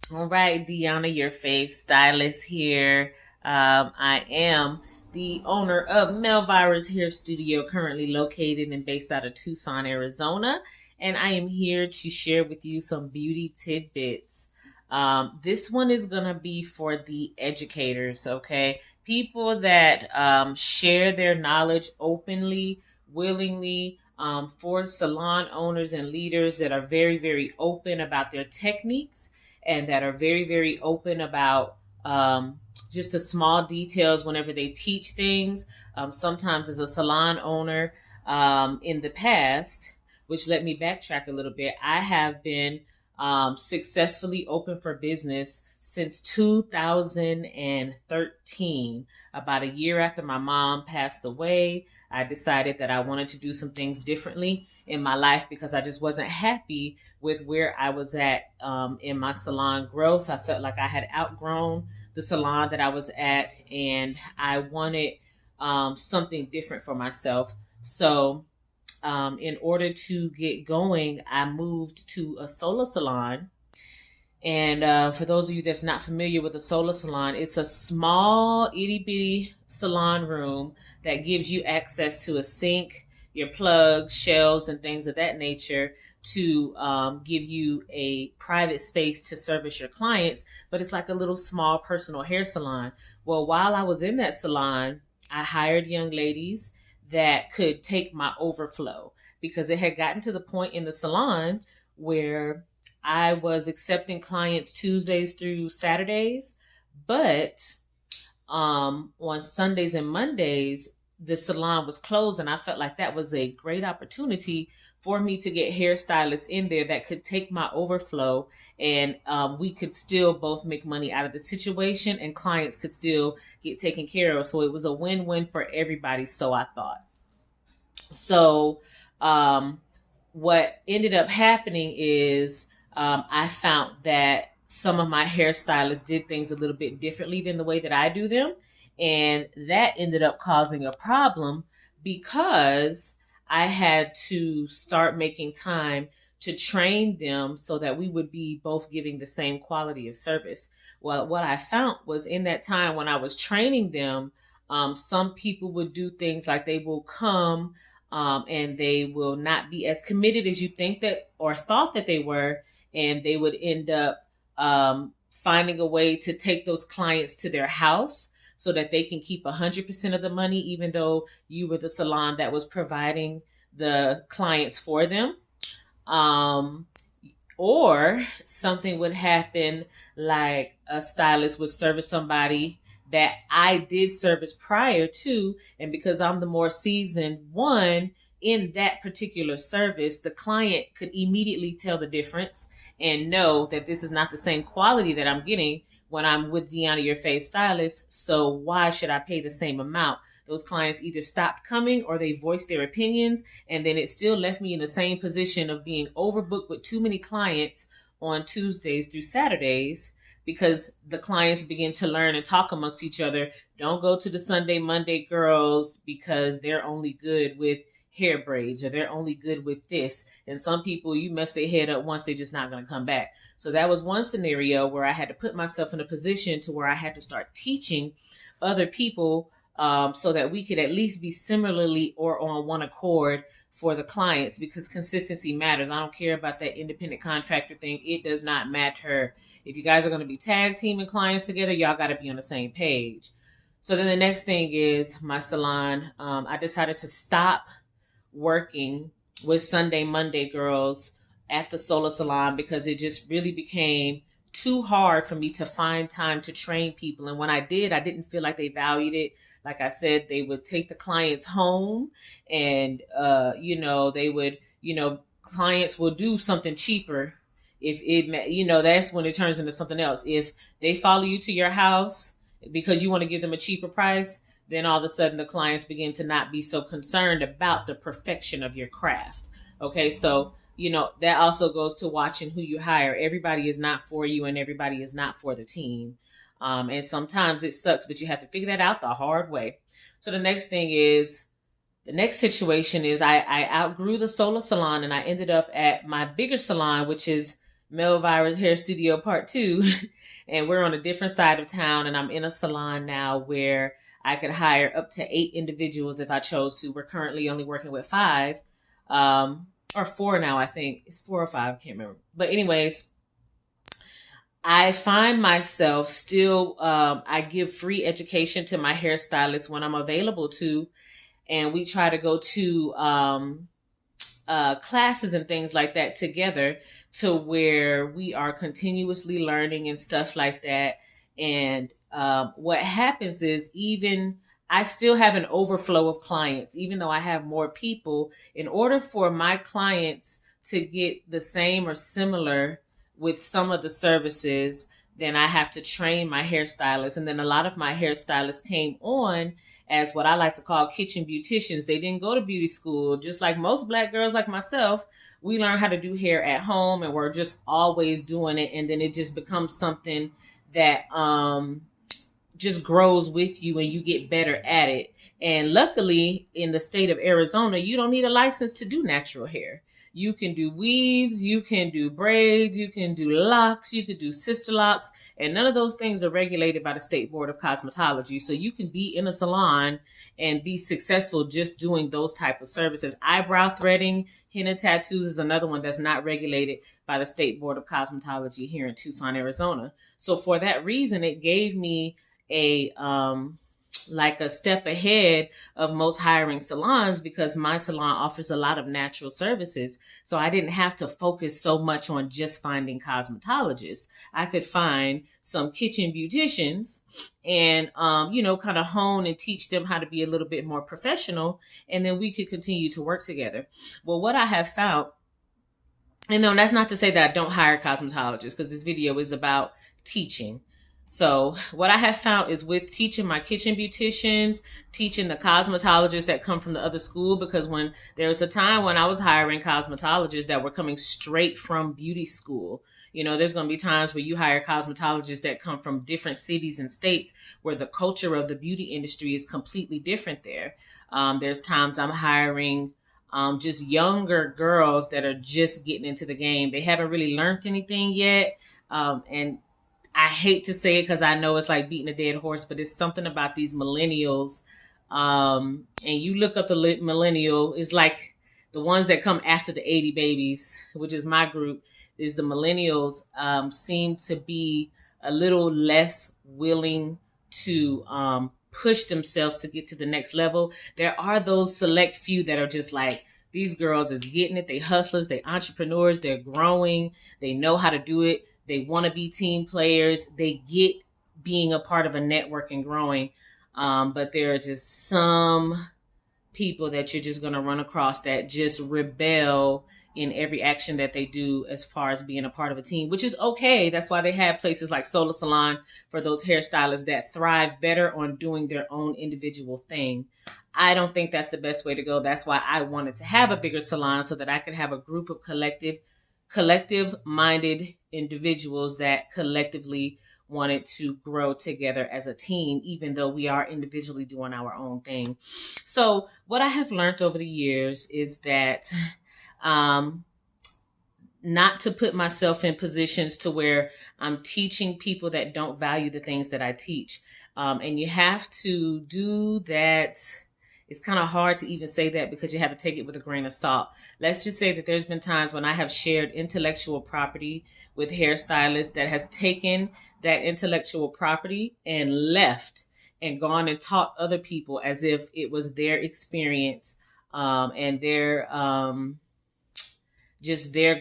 All right, Deanna, your fave stylist here. I am the owner of Melvira's Hair Studio, currently located and based out of Tucson, Arizona. And I am here to share with you some beauty tidbits. This one is going to be for the educators, okay? People that share their knowledge openly, willingly, for salon owners and leaders that are very, very open about their techniques and that are very, very open about just the small details whenever they teach things. Sometimes, as a salon owner in the past, which let me backtrack a little bit, I have been successfully open for business since 2013. About a year after my mom passed away, I decided that I wanted to do some things differently in my life because I just wasn't happy with where I was at in my salon growth. I felt like I had outgrown the salon that I was at, and I wanted something different for myself. So, in order to get going, I moved to a solo salon. And for those of you that's not familiar with a solar salon, it's a small itty bitty salon room that gives you access to a sink, your plugs, shelves, and things of that nature to give you a private space to service your clients. But it's like a little small personal hair salon. Well, while I was in that salon, I hired young ladies that could take my overflow because it had gotten to the point in the salon where I was accepting clients Tuesdays through Saturdays, but on Sundays and Mondays, the salon was closed, and I felt like that was a great opportunity for me to get hairstylists in there that could take my overflow, and we could still both make money out of the situation, and clients could still get taken care of. So it was a win-win for everybody. So I thought. So what ended up happening is I found that some of my hairstylists did things a little bit differently than the way that I do them. And that ended up causing a problem because I had to start making time to train them so that we would be both giving the same quality of service. Well, what I found was in that time when I was training them, some people would do things like they will come and they will not be as committed as you think that or thought that they were, and they would end up finding a way to take those clients to their house so that they can keep 100% of the money, even though you were the salon that was providing the clients for them. Um, or something would happen like a stylist would service somebody that I did service prior to, and because I'm the more seasoned one in that particular service, the client could immediately tell the difference and know that this is not the same quality that I'm getting when I'm with Deanna, your face stylist. So why should I pay the same amount? Those clients either stopped coming or they voiced their opinions, and then it still left me in the same position of being overbooked with too many clients on Tuesdays through Saturdays because the clients begin to learn and talk amongst each other. Don't go to the Sunday, Monday girls because they're only good with hair braids or they're only good with this. And some people, you mess their head up once, they're just not going to come back. So that was one scenario where I had to put myself in a position to where I had to start teaching other people so that we could at least be similarly or on one accord for the clients, because consistency matters. I don't care about that independent contractor thing. It does not matter. If you guys are going to be tag teaming clients together, y'all got to be on the same page. So then the next thing is my salon. I decided to stop working with Sunday, Monday girls at the solar salon because it just really became too hard for me to find time to train people. And when I did, I didn't feel like they valued it. Like I said, they would take the clients home and, they would, clients will do something cheaper. If it, that's when it turns into something else. If they follow you to your house because you want to give them a cheaper price, then all of a sudden the clients begin to not be so concerned about the perfection of your craft. Okay, so that also goes to watching who you hire. Everybody is not for you and everybody is not for the team. And sometimes it sucks, but you have to figure that out the hard way. So the next situation is I outgrew the solar salon and I ended up at my bigger salon, which is Melvirus Hair Studio Part 2. And we're on a different side of town, and I'm in a salon now where I could hire up to 8 individuals if I chose to. We're currently only working with 5, or 4 now, I think. It's 4 or 5, I can't remember. But anyways, I find myself still, I give free education to my hairstylists when I'm available to, and we try to go to classes and things like that together, to where we are continuously learning and stuff like that. And what happens is, even I still have an overflow of clients, even though I have more people. In order for my clients to get the same or similar with some of the services, then I have to train my hairstylists. And then a lot of my hairstylists came on as what I like to call kitchen beauticians. They didn't go to beauty school. Just like most black girls like myself, we learn how to do hair at home, and we're just always doing it. And then it just becomes something that just grows with you, and you get better at it. And luckily, in the state of Arizona, you don't need a license to do natural hair. You can do weaves, you can do braids, you can do locks, you can do sister locks, and none of those things are regulated by the State Board of Cosmetology. So you can be in a salon and be successful just doing those type of services. Eyebrow threading, henna tattoos is another one that's not regulated by the State Board of Cosmetology here in Tucson, Arizona. So for that reason, it gave me a like a step ahead of most hiring salons, because my salon offers a lot of natural services. So I didn't have to focus so much on just finding cosmetologists. I could find some kitchen beauticians and, kind of hone and teach them how to be a little bit more professional. And then we could continue to work together. Well, what I have found, and no, that's not to say that I don't hire cosmetologists, because this video is about teaching. So what I have found is, with teaching my kitchen beauticians, teaching the cosmetologists that come from the other school, because when there was a time when I was hiring cosmetologists that were coming straight from beauty school. There's going to be times where you hire cosmetologists that come from different cities and states where the culture of the beauty industry is completely different there. There's times I'm hiring just younger girls that are just getting into the game. They haven't really learned anything yet. And I hate to say it, because I know it's like beating a dead horse, but it's something about these millennials. And you look up the millennial, it's like the ones that come after the 80 babies, which is my group, is the millennials seem to be a little less willing to push themselves to get to the next level. There are those select few that are just like, these girls is getting it. They hustlers, they entrepreneurs, they're growing. They know how to do it. They want to be team players. They get being a part of a network and growing. But there are just some people that you're just going to run across that just rebel in every action that they do as far as being a part of a team, which is okay. That's why they have places like Solar Salon for those hairstylists that thrive better on doing their own individual thing. I don't think that's the best way to go. That's why I wanted to have a bigger salon, so that I could have a group of collective-minded individuals that collectively wanted to grow together as a team, even though we are individually doing our own thing. So what I have learned over the years is that not to put myself in positions to where I'm teaching people that don't value the things that I teach. And you have to do that. It's kind of hard to even say that, because you have to take it with a grain of salt. Let's just say that there's been times when I have shared intellectual property with hairstylists that has taken that intellectual property and left and gone and taught other people as if it was their experience, and their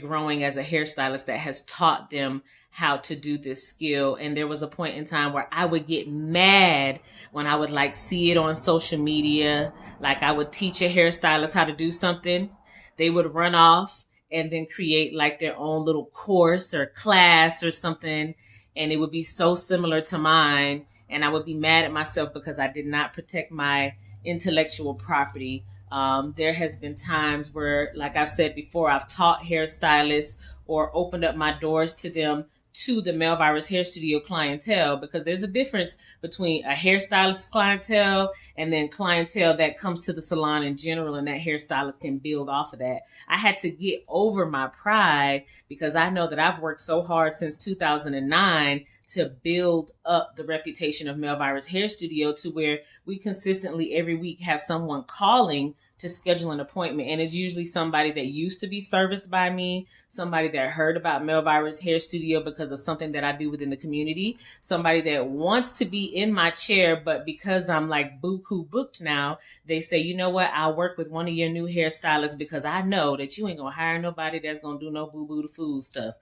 growing as a hairstylist that has taught them how to do this skill. And there was a point in time where I would get mad when I would see it on social media. Like, I would teach a hairstylist how to do something. They would run off and then create their own little course or class or something. And it would be so similar to mine. And I would be mad at myself because I did not protect my intellectual property. There has been times where, like I've said before, I've taught hairstylists or opened up my doors to them to the Melvirus Hair Studio clientele, because there's a difference between a hairstylist clientele and then clientele that comes to the salon in general, and that hairstylist can build off of that. I had to get over my pride because I know that I've worked so hard since 2009 to build up the reputation of Melvirus Hair Studio to where we consistently every week have someone calling to schedule an appointment. And it's usually somebody that used to be serviced by me, somebody that heard about Melvirus Hair Studio because of something that I do within the community, somebody that wants to be in my chair, but because I'm like buku booked now, they say, you know what, I'll work with one of your new hairstylists because I know that you ain't gonna hire nobody that's gonna do no boo-boo to food stuff.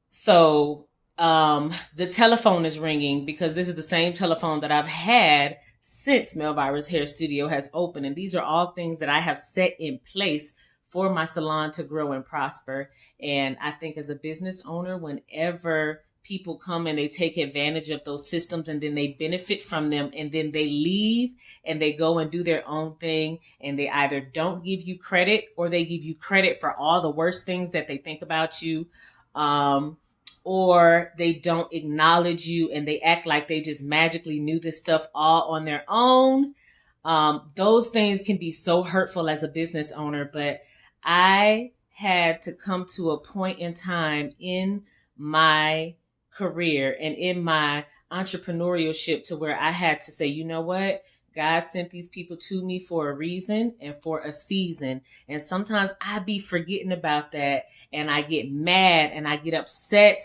So the telephone is ringing because this is the same telephone that I've had since Melvirus Hair Studio has opened. And these are all things that I have set in place for my salon to grow and prosper. And I think as a business owner, whenever people come and they take advantage of those systems and then they benefit from them and then they leave and they go and do their own thing and they either don't give you credit or they give you credit for all the worst things that they think about you, or they don't acknowledge you and they act like they just magically knew this stuff all on their own. Those things can be so hurtful as a business owner, but I had to come to a point in time in my career and in my entrepreneurship to where I had to say, you know what? God sent these people to me for a reason and for a season. And sometimes I be forgetting about that and I get mad and I get upset.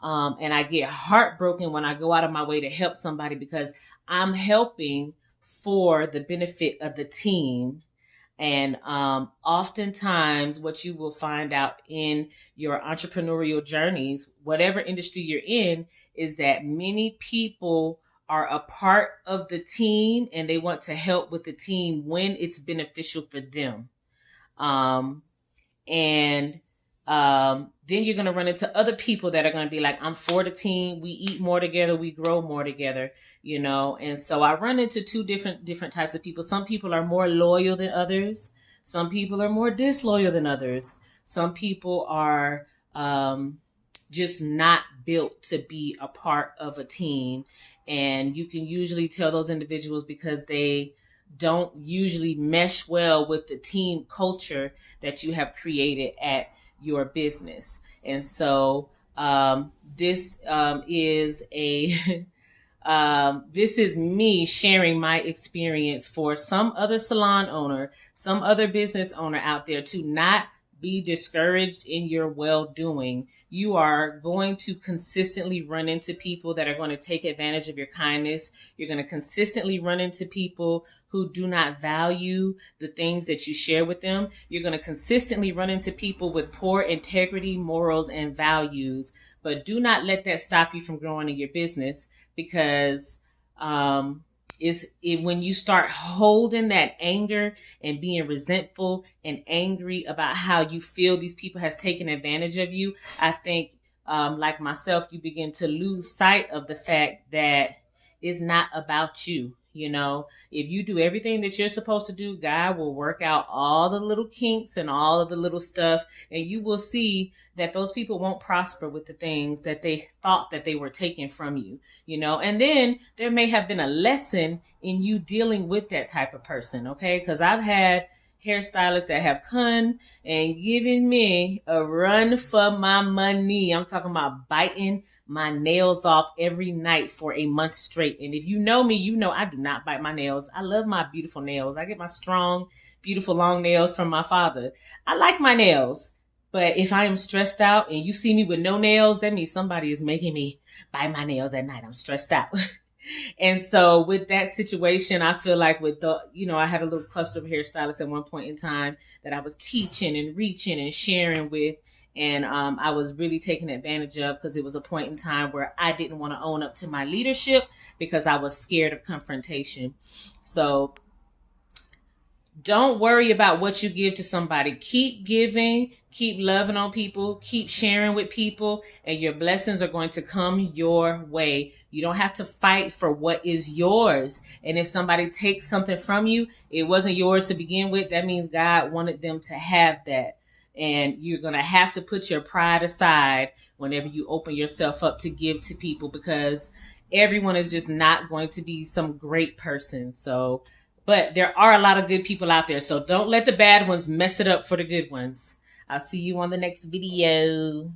And I get heartbroken when I go out of my way to help somebody because I'm helping for the benefit of the team. And oftentimes what you will find out in your entrepreneurial journeys, whatever industry you're in, is that many people are a part of the team and they want to help with the team when it's beneficial for them. Then you're going to run into other people that are going to be like, I'm for the team. We eat more together. We grow more together, you know? And so I run into two different types of people. Some people are more loyal than others. Some people are more disloyal than others. Some people are, just not built to be a part of a team. And you can usually tell those individuals because they don't usually mesh well with the team culture that you have created at your business. And so this is this is me sharing my experience for some other salon owner, some other business owner out there to not be discouraged in your well-doing. You are going to consistently run into people that are going to take advantage of your kindness. You're going to consistently run into people who do not value the things that you share with them. You're going to consistently run into people with poor integrity, morals, and values. But do not let that stop you from growing in your business, because when you start holding that anger and being resentful and angry about how you feel these people has taken advantage of you, I think, like myself, you begin to lose sight of the fact that it's not about you. You know, if you do everything that you're supposed to do, God will work out all the little kinks and all of the little stuff. And you will see that those people won't prosper with the things that they thought that they were taking from you, you know. And then there may have been a lesson in you dealing with that type of person. Okay. Because I've had hairstylists that have come and given me a run for my money. I'm talking about biting my nails off every night for a month straight. And if you know me, you know I do not bite my nails. I love my beautiful nails. I get my strong, beautiful long nails from my father. I like my nails. But if I am stressed out and you see me with no nails, that means somebody is making me bite my nails at night. I'm stressed out. And so with that situation, I feel like with the, I had a little cluster of hairstylists at one point in time that I was teaching and reaching and sharing with. And I was really taken advantage of because it was a point in time where I didn't want to own up to my leadership because I was scared of confrontation. So don't worry about what you give to somebody. Keep giving, keep loving on people, keep sharing with people, and your blessings are going to come your way. You don't have to fight for what is yours. And if somebody takes something from you, it wasn't yours to begin with. That means God wanted them to have that. And you're going to have to put your pride aside whenever you open yourself up to give to people, because everyone is just not going to be some great person. So, but there are a lot of good people out there. So don't let the bad ones mess it up for the good ones. I'll see you on the next video.